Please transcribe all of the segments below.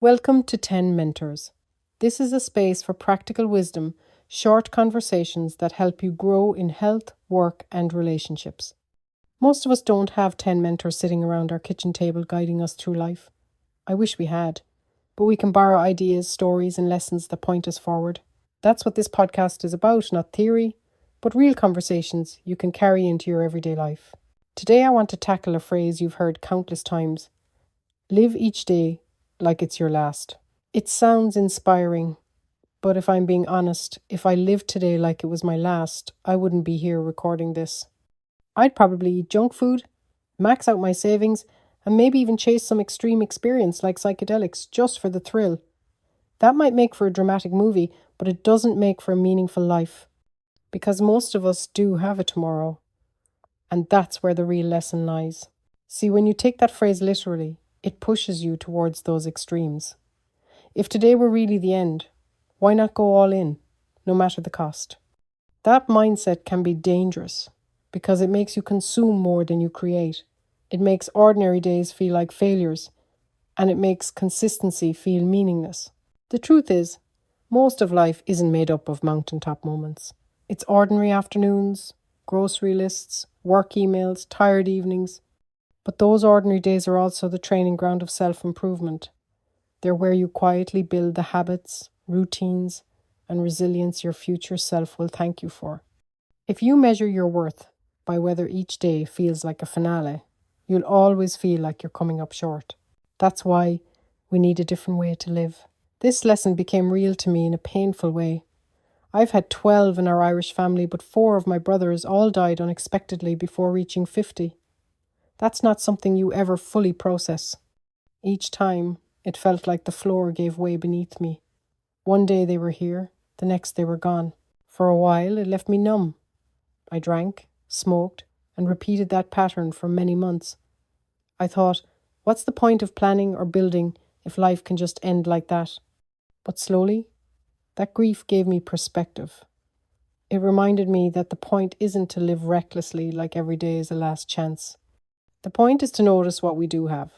Welcome to 10 Mentors. This is a space for practical wisdom, short conversations that help you grow in health, work, and relationships. Most of us don't have 10 mentors sitting around our kitchen table guiding us through life. I wish we had, but we can borrow ideas, stories, and lessons that point us forward. That's what this podcast is about, not theory, but real conversations you can carry into your everyday life. Today I want to tackle a phrase you've heard countless times. Live each day like it's your last. It sounds inspiring, but if I'm being honest, if I lived today like it was my last, I wouldn't be here recording this. I'd probably eat junk food, max out my savings, and maybe even chase some extreme experience like psychedelics just for the thrill. That might make for a dramatic movie, but it doesn't make for a meaningful life. Because most of us do have a tomorrow. And that's where the real lesson lies. See, when you take that phrase literally, it pushes you towards those extremes. If today were really the end, why not go all in, no matter the cost? That mindset can be dangerous because it makes you consume more than you create. It makes ordinary days feel like failures, and it makes consistency feel meaningless. The truth is, most of life isn't made up of mountaintop moments. It's ordinary afternoons, grocery lists, work emails, tired evenings. But those ordinary days are also the training ground of self-improvement. They're where you quietly build the habits, routines, and resilience your future self will thank you for. If you measure your worth by whether each day feels like a finale, you'll always feel like you're coming up short. That's why we need a different way to live. This lesson became real to me in a painful way. I've had 12 in our Irish family, but 4 of my brothers all died unexpectedly before reaching 50. That's not something you ever fully process. Each time, it felt like the floor gave way beneath me. One day they were here, the next they were gone. For a while, it left me numb. I drank, smoked, and repeated that pattern for many months. I thought, what's the point of planning or building if life can just end like that? But slowly, that grief gave me perspective. It reminded me that the point isn't to live recklessly like every day is a last chance. The point is to notice what we do have,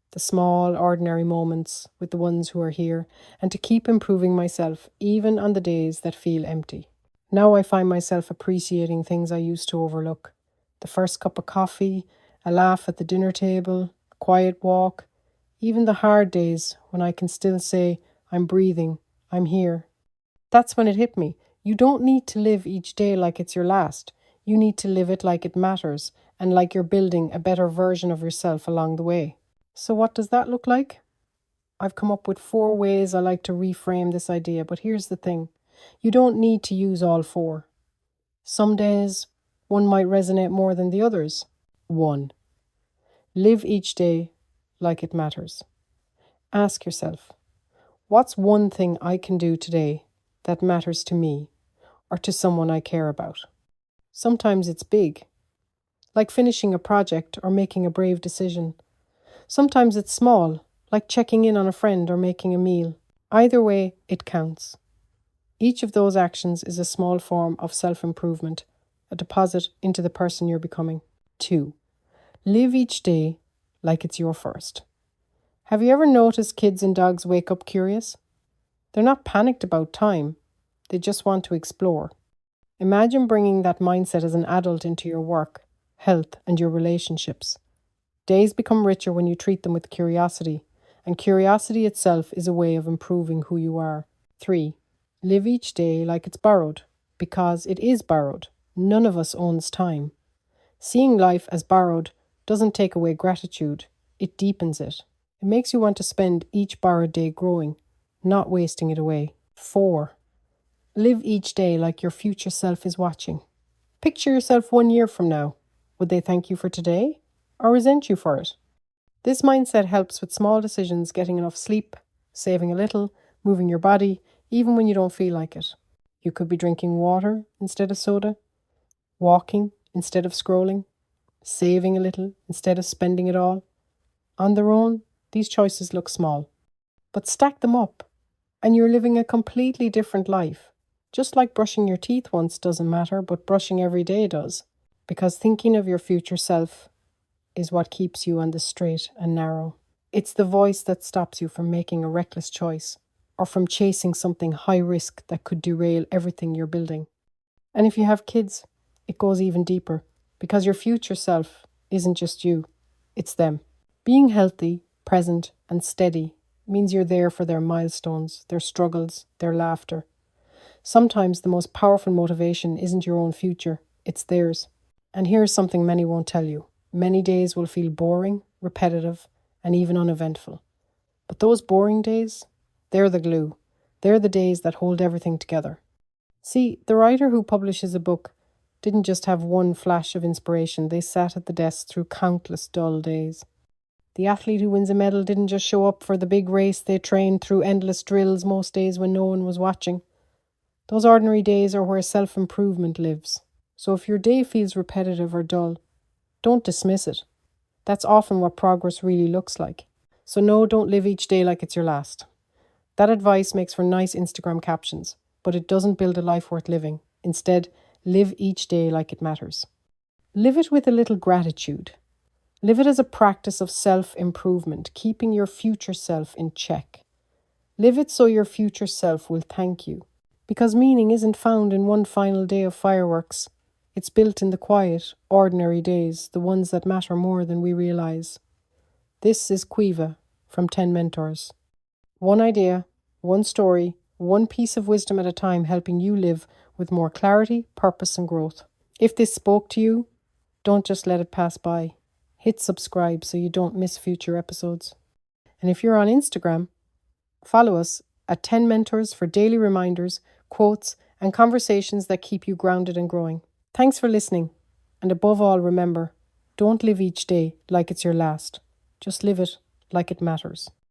the small, ordinary moments with the ones who are here, and to keep improving myself even on the days that feel empty. Now I find myself appreciating things I used to overlook. The first cup of coffee, a laugh at the dinner table, a quiet walk, even the hard days when I can still say, I'm breathing, I'm here. That's when it hit me. You don't need to live each day like it's your last. You need to live it like it matters and like you're building a better version of yourself along the way. So what does that look like? I've come up with 4 ways I like to reframe this idea, but here's the thing. You don't need to use all 4. Some days, one might resonate more than the others. 1. Live each day like it matters. Ask yourself, what's one thing I can do today that matters to me or to someone I care about? Sometimes it's big, like finishing a project or making a brave decision. Sometimes it's small, like checking in on a friend or making a meal. Either way, it counts. Each of those actions is a small form of self-improvement, a deposit into the person you're becoming. 2. Live each day like it's your first. Have you ever noticed kids and dogs wake up curious? They're not panicked about time. They just want to explore. Imagine bringing that mindset as an adult into your work, health, and your relationships. Days become richer when you treat them with curiosity, and curiosity itself is a way of improving who you are. 3. Live each day like it's borrowed, because it is borrowed. None of us owns time. Seeing life as borrowed doesn't take away gratitude, it deepens it. It makes you want to spend each borrowed day growing, not wasting it away. 4. Live each day like your future self is watching. Picture yourself 1 year from now. Would they thank you for today or resent you for it? This mindset helps with small decisions, getting enough sleep, saving a little, moving your body, even when you don't feel like it. You could be drinking water instead of soda, walking instead of scrolling, saving a little instead of spending it all. On their own, these choices look small, but stack them up, and you're living a completely different life. Just like brushing your teeth once doesn't matter, but brushing every day does. Because thinking of your future self is what keeps you on the straight and narrow. It's the voice that stops you from making a reckless choice or from chasing something high risk that could derail everything you're building. And if you have kids, it goes even deeper because your future self isn't just you, it's them. Being healthy, present, and steady means you're there for their milestones, their struggles, their laughter. Sometimes the most powerful motivation isn't your own future, it's theirs. And here's something many won't tell you. Many days will feel boring, repetitive, and even uneventful. But those boring days, they're the glue. They're the days that hold everything together. See, the writer who publishes a book didn't just have one flash of inspiration, they sat at the desk through countless dull days. The athlete who wins a medal didn't just show up for the big race, they trained through endless drills most days when no one was watching. Those ordinary days are where self-improvement lives. So if your day feels repetitive or dull, don't dismiss it. That's often what progress really looks like. So no, don't live each day like it's your last. That advice makes for nice Instagram captions, but it doesn't build a life worth living. Instead, live each day like it matters. Live it with a little gratitude. Live it as a practice of self-improvement, keeping your future self in check. Live it so your future self will thank you. Because meaning isn't found in one final day of fireworks. It's built in the quiet, ordinary days, the ones that matter more than we realize. This is Caoimhe from 10 Mentors. One idea, one story, one piece of wisdom at a time, helping you live with more clarity, purpose, and growth. If this spoke to you, don't just let it pass by. Hit subscribe so you don't miss future episodes. And if you're on Instagram, follow us at 10 Mentors for daily reminders, quotes, and conversations that keep you grounded and growing. Thanks for listening. And above all, remember, don't live each day like it's your last. Just live it like it matters.